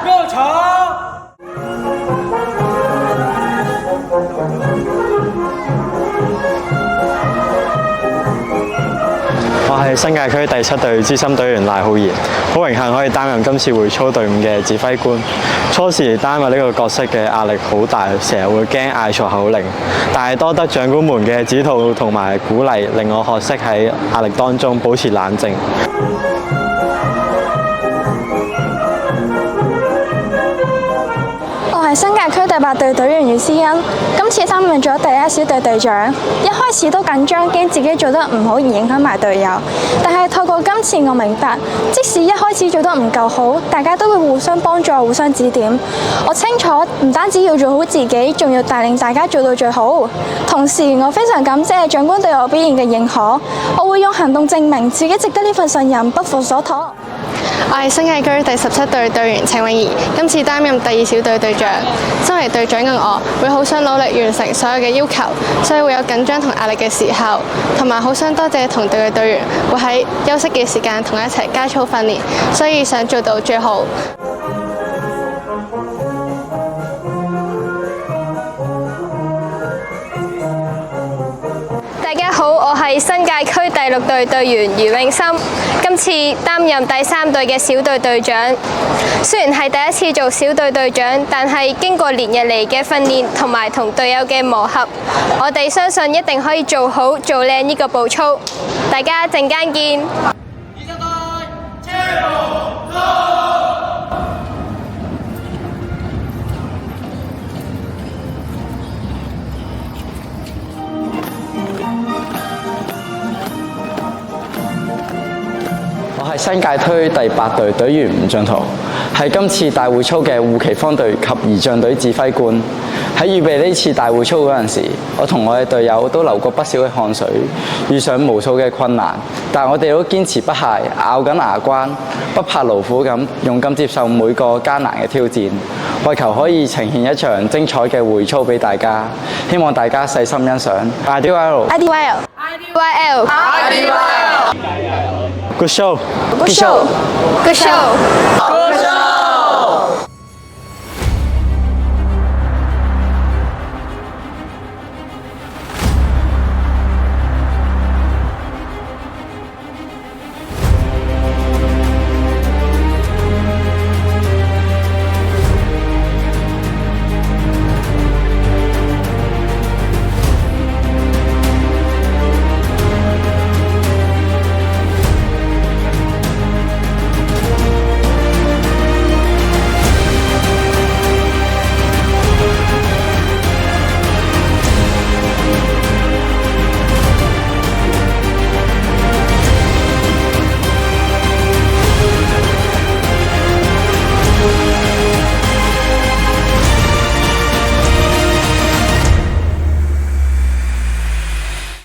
热潮。我係新界區第7隊資深隊員賴浩然，好榮幸可以擔任今次會操隊伍嘅指揮官。初時擔任呢個角色嘅壓力好大，成日會驚嗌錯口令，但係多得長官們嘅指導同埋鼓勵，令我學識喺壓力當中保持冷靜。我係新界區第8隊隊員余思欣，今次擔任咗第1小隊隊長。一開始都緊張，驚自己做得唔好而影響埋隊友。但係透過今次，我明白，即使一開始做得唔夠好，大家都會互相幫助、互相指點。我清楚，唔單止要做好自己，仲要帶領大家做到最好。同時，我非常感謝長官對我表現嘅認可，我會用行動證明自己值得呢份信任，不負所託。我係新界區第17隊隊員程詠儀，今次擔任第2小隊隊長。身為隊長嘅我，會好想努力完成所有嘅要求，所以會有緊張同壓力嘅時候，同埋好想多謝同隊嘅隊員，會喺休息嘅時間同我一齊加操訓練，所以想做到最好。大家好，我係新界區第6隊隊員余永森，今次擔任第3隊嘅小隊隊長。雖然係第一次做小隊隊長，但係經過連日嚟嘅訓練同埋同隊友嘅磨合，我哋相信一定可以做好做靚呢個步操。大家陣間見。我係新界區第8隊隊員吳俊圖，係今次大會操嘅護旗方隊及儀仗隊指揮官。喺預備呢次大會操嗰陣時，我同我嘅隊友都流過不少嘅汗水，遇上無數嘅困難，但我哋都堅持不懈，咬緊牙關，不怕勞苦咁勇敢接受每個艱難嘅挑戰，為求可以呈現一場精彩嘅會操俾大家。希望大家細心欣賞。IDYL。Good show. Good show. Good show.